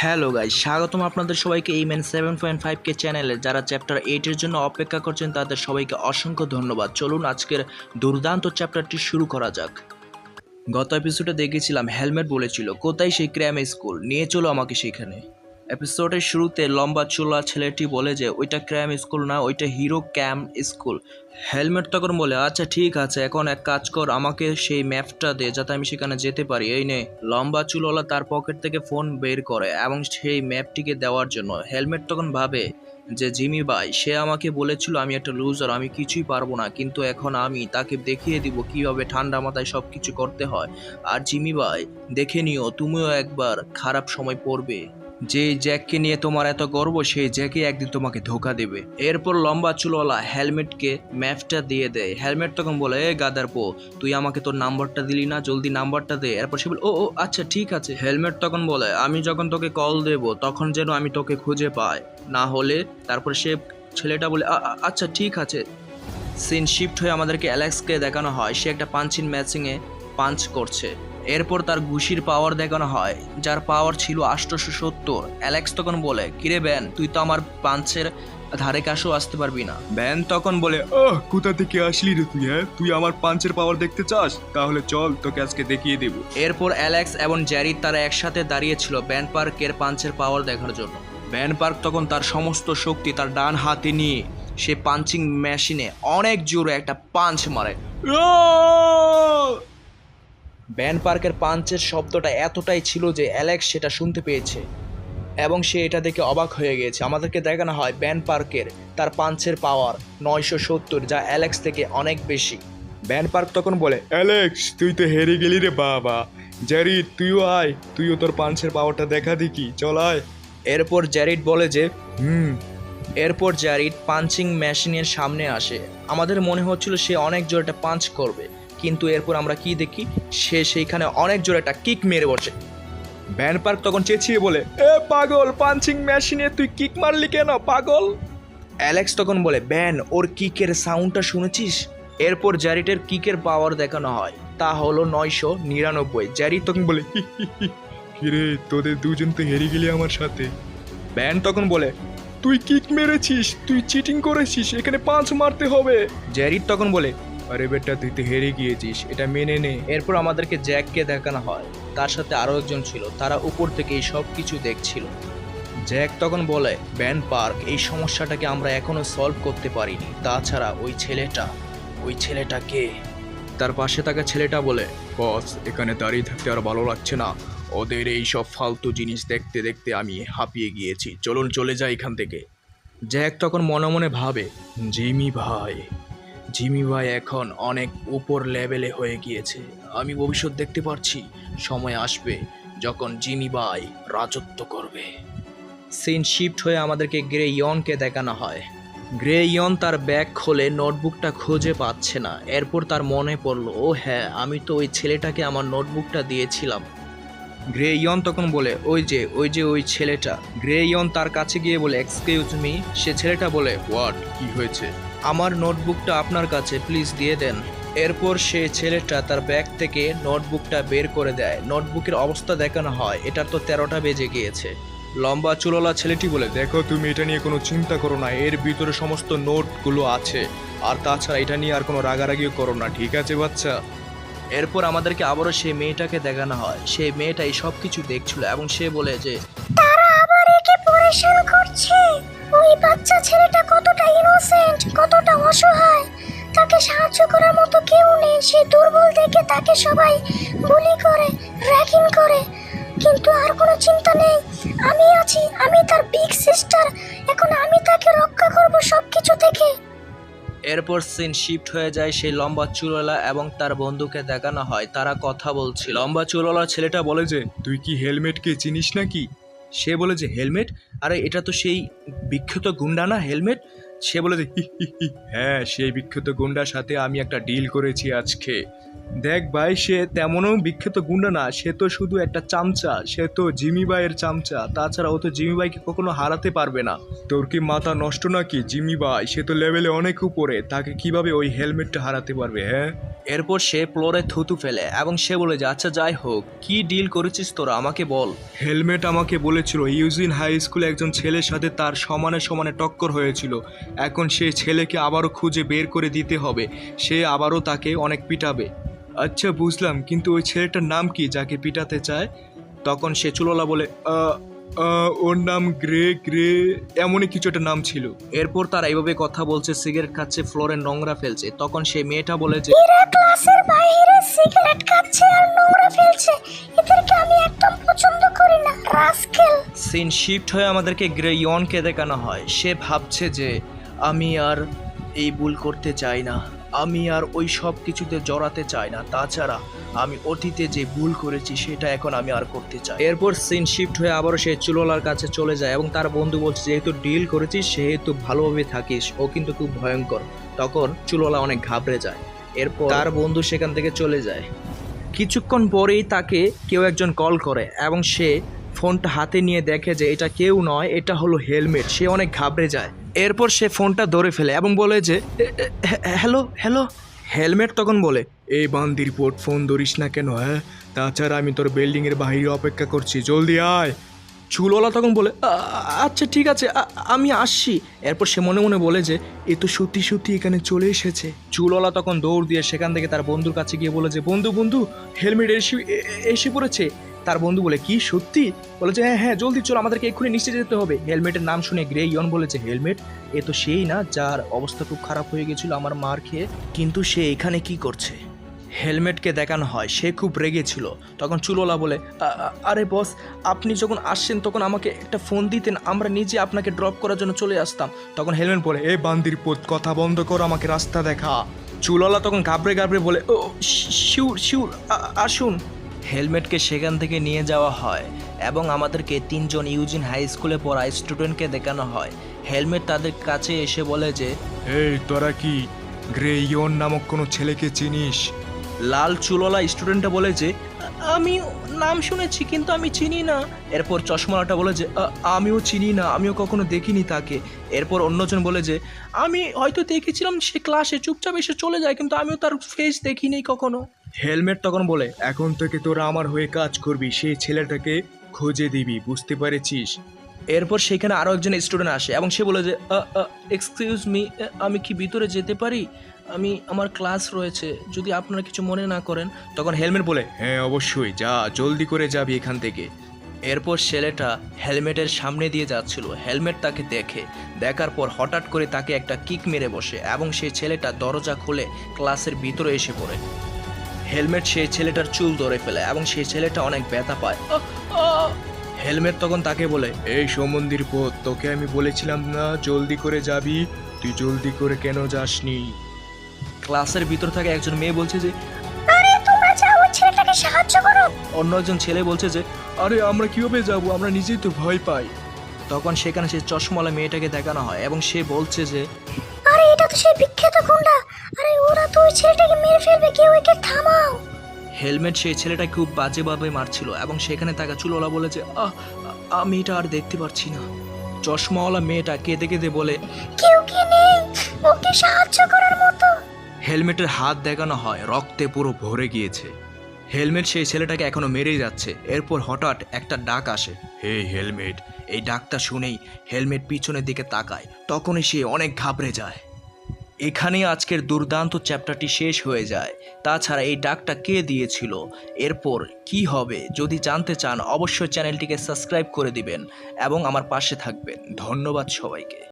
Hello guys, স্বাগতম আপনাদের সবাইকে এই ম্যান 7.5 চ্যানেলে। যারা চ্যাপ্টার 8 এর জন্য অপেক্ষা করছেন তাদের সবাইকে অসংখ্য ধন্যবাদ। চলুন আজকের দুর্দান্ত চ্যাপ্টারটি শুরু করা যাক। গত এপিসোডে দেখেছিলাম হেলমেট বলেছিল কোথায় সেই ক্র্যাম স্কুল, নিয়ে চলো আমাকে সেখানে। এপিসোডের শুরুতে লম্বা চুলা ছেলেটি বলে যে ওইটা ক্র্যাম স্কুল না, ওইটা হিরো ক্যাম্প স্কুল। হেলমেট তখন বলে আচ্ছা ঠিক আছে, এখন এক কাজ কর, আমাকে সেই ম্যাপটা দে যাতে আমি সেখানে যেতে পারি। এই নে। লম্বা চুলওয়ালা তার পকেট থেকে ফোন বের করে এবং সেই ম্যাপটিকে দেওয়ার জন্য। হেলমেট তখন ভাবে যে জিমি ভাই সে আমাকে বলেছিল আমি একটা লুজার, আমি কিছুই পারবো না, কিন্তু এখন আমি তাকে দেখিয়ে দিব কিভাবে ঠান্ডা মাথায় সব কিছু করতে হয়। আর জিমি ভাই দেখে নিও, তুমিও একবার খারাপ সময় পড়বে। যে জ্যাককে নিয়ে তোমার এত গর্ব, সেই জ্যাকই একদিন তোমাকে ধোকা দেবে। এরপর লম্বা চুলওয়ালা হেলমেটকে ম্যাপটা দিয়ে দেয়। হেলমেট তখন বলে এ গাদার পো, তুই আমাকে তোর নাম্বারটা দিলি না, জলদি নাম্বারটা দে। এরপর সে বলে ও ও আচ্ছা ঠিক আছে। হেলমেট তখন বলে আমি যখন তোকে কল দেব তখন যেন আমি তোকে খুঁজে পাই, না হলে। তারপর সে ছেলেটা বলে আচ্ছা ঠিক আছে। সিন শিফট হয়ে আমাদেরকে অ্যালেক্সকে দেখানো হয়, সে একটা পাঞ্চিং ম্যাচিংয়ে পাঞ্চ করছে। এরপর তার ঘুষির পাওয়ার দেখানো হয়, যার পাওয়ার ছিল 870। অ্যালেক্স তখন বলে কিরে ব্যান, তুই তো আমার পাঞ্চের ধারে কাছেও আসতে পারবি না। ব্যান তখন বলে কোথা থেকে আসলি রে তুই? হ্যাঁ, তুই আমার পাঞ্চের পাওয়ার দেখতে চাস? তাহলে চল, তোকে আজকে দেখিয়ে দেব। এরপর অ্যালেক্স এবং জ্যারি তারা একসাথে দাঁড়িয়েছিল ব্যান পার্কের পাঞ্চের পাওয়ার দেখার জন্য। ব্যান পার্ক তখন তার সমস্ত শক্তি তার ডান হাতে নিয়ে সে পাঞ্চিং মেশিনে অনেক জোরে একটা পাঞ্চ মারে। ব্যান পার্কের পাঞ্চের শব্দটা এতটাই ছিল যে অ্যালেক্স সেটা শুনতে পেয়েছে এবং সে এটা দেখে অবাক হয়ে গিয়েছে। আমাদেরকে দেখানো হয় ব্যান পার্কের তার পাঞ্চের পাওয়ার 970, যা অ্যালেক্স থেকে অনেক বেশি। ব্যান পার্ক তখন বলে অ্যালেক্স তুই তো হেরে গেলি রে বাবা। জ্যারি তুইও আয়, তুইও তোর পাঞ্চের পাওয়ারটা দেখা দেখি, চল আয়। এরপর জ্যারিড বলে যে হুম এরপর জ্যারিড পাঞ্চিং মেশিনের সামনে আসে। আমাদের মনে হচ্ছিল সে অনেক জোরে একটা পাঞ্চ করবে, কিন্তু এরপর আমরা কি দেখি, সে সেইখানে অনেক জোরে একটা কিক মেরে বসে। ব্যান পার্ক তখন চেঁচিয়ে বলে এ পাগল, পাঞ্চিং মেশিনে তুই কিক মারলি কেন পাগল? অ্যালেক্স তখন বলে ব্যান, ওর কিকের সাউন্ডটা শুনেছিস? এরপর জ্যারিটের কিকের পাওয়ার দেখানো হয়, তা হলো 999। জ্যারি তখন বলে কিরে তোদের দুজন তো হেরে গেলি আমার সাথে। ব্যান তখন বলে তুই কিক মেরেছিস, তুই চিটিং করেছিস, এখানে পাঁচ মারতে হবে। জ্যারিড তখন বলে আরে বেটা তুই তো হেরে গিয়েছিস, এটা মেনে নে। এরপর আমাদেরকে জ্যাককে দেখানো হয়, তার সাথে আরও একজন ছিল, তারা উপর থেকে এই সব কিছু দেখছিল। জ্যাক তখন বলে ব্যান পার্ক, এই সমস্যাটাকে আমরা এখনো সলভ করতে পারিনি, তাছাড়া ওই ছেলেটা কে? তার পাশে থাকা ছেলেটা বলে বস, এখানে দাঁড়িয়ে থাকতে আর ভালো লাগছে না, ওদের এই সব ফালতু জিনিস দেখতে দেখতে আমি হাঁপিয়ে গিয়েছি, চলুন চলে যাই এখান থেকে। জ্যাক তখন মনে মনে ভাবে জিমি ভাই এখন অনেক উপর লেভেলে হয়ে গিয়েছে। আমি ভবিষ্যৎ দেখতে পারছি, সময় আসবে যখন জিমি ভাই রাজত্ব করবে। সিন শিফট হয়ে আমাদেরকে গ্রে ইয়নকে দেখানো হয়। গ্রে ইয়ন তার ব্যাগ খোলে, নোটবুকটা খুঁজে পাচ্ছে না। এরপর তার মনে পড়লো, ও হ্যাঁ, আমি তো ওই ছেলেটাকে আমার নোটবুকটা দিয়েছিলাম। গ্রে ইয়ন তখন বলে ওই ছেলেটা। গ্রে ইয়ন তার কাছে গিয়ে বলে এক্সকিউজ মি। সে ছেলেটা বলে হোয়াট, কি হয়েছে? আমার নোটবুকটা আপনার কাছে, প্লিজ দিয়ে দেন। এরপর সে ছেলেটা তার ব্যাগ থেকে নোটবুকটা বের করে দেয়। নোটবুকের অবস্থা দেখানো হয়, এটার তো 13টা বেজে গিয়েছে। লম্বা চুলওয়ালা ছেলেটি বলে দেখো তুমি এটা নিয়ে কোনো চিন্তা করো না, এর ভিতরে সমস্ত নোটগুলো আছে, আর তাছাড়া এটা নিয়ে আর কোনো রাগারাগিও করো না, ঠিক আছে বাচ্চা? এরপর আমাদেরকে আবারও সেই মেয়েটাকে দেখানো হয়। সেই মেয়েটা এই সব কিছু দেখছিল এবং সে বলে যে তারা আবার একে পরেশান করছে। ওই বাচ্চা ছেলেটা কতটা ইনোসেন্ট, কতটা অসহায়, তাকে সাহায্য করার মতো কেউ নেই। সে দুর্বল দেখে তাকে সবাই বুলি করে, র্যাগিং করে, কিন্তু আর কোনো চিন্তা নেই। আমি আছি, আমি তার বিগ সিস্টার, এখন আমি তাকে রক্ষা করব সব কিছু থেকে। এরপর সিন শিফট হয়ে যায় সেই লম্বা চুলওয়ালা এবং তার বন্ধুকে দেখানো হয়, তারা কথা বলছিল। লম্বা চুলওয়ালা ছেলেটা বলে যে তুই কি হেলমেটকে চিনিস নাকি? সে বলে যে হেলমেট, আরে এটা তো সেই বিখ্যাত গুন্ডা না হেলমেট? সে বলে যে হ্যাঁ, সেই বিখ্যাত গুন্ডার সাথে আমি একটা ডিল করেছি আজকে। দেখ ভাই, সে তেমনও বিখ্যাত গুন্ডা না, সে তো শুধু একটা চামচা, সে তো জিমি ভাইয়ের চামচা, তাছাড়া ও তো জিমি ভাইকে কখনো হারাতে পারবে না। তোর কি মাথা নষ্ট নাকি? জিমি ভাই সে তো লেভেলে অনেক উপরে, তাকে কিভাবে ওই হেলমেটটা হারাতে পারবে? হ্যাঁ, এরপর সে ফ্লোরে থুতু ফেলে এবং সে বলে যে আচ্ছা যাই হোক, কি ডিল করেছিস তোরা আমাকে বল। হেলমেট আমাকে বলেছিল ইউজিন হাই স্কুলে একজন ছেলের সাথে তার সমানে সমানে টক্কর হয়েছিল। এখন সেই ছেলেকে আবারও খুঁজে বের করে দিতে হবে, সে আবারও তাকে অনেক পিটাবে। আচ্ছা বুঝলাম, কিন্তু ওই ছেলেটার নাম কি যাকে পিটাতে চায়? তখন সে চুলোলা বলে ওর নাম গ্রে গ্রে এমনই কিছু একটা নাম ছিল। এরপর তারা এইভাবে কথা বলছে, সিগারেট খাচ্ছে, ফ্লোরে নোংরা ফেলছে। তখন সেই মেয়েটা বলে যে এরা ক্লাসের বাইরে সিগারেট খাচ্ছে আর নোংরা ফেলছে, এদেরকে আমি একদম পছন্দ করি না, রাস্কেল। সিন শিফট হয়ে আমাদেরকে গ্রে ইয়নকে দেখানো হয়। সে ভাবছে যে আমি আর এই ভুল করতে চাই না, আমি আর ওই সব কিছুতে জড়াতে চাই না, তাছাড়া আমি অতীতে যে ভুল করেছি সেটা এখন আমি আর করতে চাই। এরপর সিন শিফট হয়ে আবারও সে চুলোলার কাছে চলে যায় এবং তার বন্ধু বলছে যেহেতু ডিল করেছিস সেহেতু ভালোভাবে থাকিস, ও কিন্তু খুব ভয়ঙ্কর। তখন চুলোলা অনেক ঘাবড়ে যায়। এরপর তার বন্ধু সেখান থেকে চলে যায়। কিছুক্ষণ পরেই তাকে কেউ একজন কল করে এবং সে ফোনটা হাতে নিয়ে দেখে যে এটা কেউ নয়, এটা হলো হেলমেট। সে অনেক ঘাবড়ে যায়। এরপর সে ফোনটা ধরে ফেলে এবং বলে যে হ্যালো হ্যালো। হেলমেট তখন বলে এই বান্দির পোট, ফোন ধরিস না কেন? হ্যাঁ, তাছাড়া আমি তোর বিল্ডিংয়ের বাইরে অপেক্ষা করছি, জলদি আয়। চুলওয়ালা তখন বলে আচ্ছা ঠিক আছে, আমি আসছি। এরপর সে মনে মনে বলে যে এ তো সত্যি সত্যি এখানে চলে এসেছে। চুলওয়ালা তখন দৌড় দিয়ে সেখান থেকে তার বন্ধুর কাছে গিয়ে বলে যে বন্ধু বন্ধু হেলমেট এসে পড়েছে। তার বন্ধু বলে কি সত্যি? বলে যে হ্যাঁ হ্যাঁ জলদি চল, আমাদেরকে এক্ষুনি নিচে যেতে হবে। হেলমেটের নাম শুনে গ্রে ইয়ন বলেছে হেলমেট, এ তো সেই না যার অবস্থা খুব খারাপ হয়ে গেছিল আমার মার খেয়ে, কিন্তু সে এখানে কি করছে? হেলমেটকে দেখানো হয়, সে খুব রেগেছিল। তখন চুলোলা বলে আরে বস, আপনি যখন আসছেন তখন আমাকে একটা ফোন দিতেন, আমরা নিজে আপনাকে ড্রপ করার জন্য চলে আসতাম। তখন হেলমেট বলে এ বান্দির পোত, কথা বন্ধ কর, আমাকে রাস্তা দেখা। চুলোলা তখন ঘাবড়ে ঘাবড়ে বলে ও শিউর শিউর আসুন। হেলমেটকে সেখান থেকে নিয়ে যাওয়া হয় এবং আমাদেরকে তিনজন ইউজিন হাই স্কুলে পড়া স্টুডেন্টকে দেখানো হয়। হেলমেট তাদের কাছে এসে বলে যে এই তোরা কি গ্রে ইয়ন নামক কোনো ছেলেকে চিনিস? লাল চুলোলা স্টুডেন্টটা বলে যে আমি নাম শুনেছি কিন্তু আমি চিনি না। এরপর চশমালাটা বলে যে আমিও চিনি না, আমিও কখনো দেখিনি তাকে। এরপর অন্যজন বলে যে আমি হয়তো দেখেছিলাম সে ক্লাসে চুপচাপ এসে চলে যায়, কিন্তু আমিও তার ফেস দেখিনি কখনো। হেলমেট তখন বলে এখন থেকে তোরা আমার হয়ে কাজ করবি, সেই ছেলেটাকে খুঁজে দিবি, বুঝতে পেরেছিস? এরপর সেখানে আরও একজন স্টুডেন্ট আসে এবং সে বলে যে এক্সকিউজ মি, আমি কি ভিতরে যেতে পারি? আমার ক্লাস রয়েছে, যদি আপনারা কিছু মনে না করেন। তখন হেলমেট বলে হ্যাঁ অবশ্যই, যা, জলদি করে যাবি এখান থেকে। এরপর ছেলেটা হেলমেটের সামনে দিয়ে যাচ্ছিল। হেলমেট তাকে দেখার পর হঠাৎ করে তাকে একটা কিক মেরে বসে এবং সেই ছেলেটা দরজা খুলে ক্লাসের ভিতরে এসে পড়ে। হেলমেট সেই ছেলেটার চুল ধরে ফেলে এবং সেই ছেলেটা অনেক ব্যথা পায়। হেলমেট তখন তাকে বলে এই সমন্দির পোত, তোকে আমি বলেছিলাম না জলদি করে যাবি, তুই জলদি করে কেন যাসনি? ক্লাসের ভিতর থেকে একজন মেয়ে বলছে যে আরে তোমরা যাও ওই ছেলেটাকে সাহায্য করো। অন্য একজন ছেলে বলছে যে আরে আমরা কিভাবে যাব, আমরা নিজেই তো ভয় পাই। তখন সেখানে সেই চশমাওয়ালা মেয়েটাকে দেখানো হয় এবং সে বলছে যে আরে এটা তো সেই বিখ্যাত গুন্ডা, আরে ওরা তো ওই ছেলেটাকে মেরে ফেলবে, কেউ একে থামাও। হেলমেট সেই ছেলেটা খুব বাজেভাবে মারছিল এবং সেখানে তাকে চুলওয়ালা বলে যে আমি এটা আর দেখতে পারছি না। চশমাওয়ালা মেয়েটা কেঁদে কেঁদে বলে কেউ কি নেই ওকে সাহায্য করার মতো? হেলমেটের হাত দেখানো হয়, রক্তে পুরো ভরে গিয়েছে। হেলমেট সেই ছেলেটাকে এখনো মেরেই যাচ্ছে। এরপর হঠাৎ একটা ডাক আসে, হে হেলমেট। এই ডাকটা শুনেই হেলমেট পিছনের দিকে তাকায়, তখনই সে অনেক ঘাবড়ে যায়। এখানেই আজকের দুর্দান্ত চ্যাপ্টারটি শেষ হয়ে যায়। তাছাড়া এই ডাকটা কে দিয়েছিল, এরপর কি হবে যদি জানতে চান অবশ্যই চ্যানেলটিকে সাবস্ক্রাইব করে দিবেন এবং আমার পাশে থাকবেন। ধন্যবাদ সবাইকে।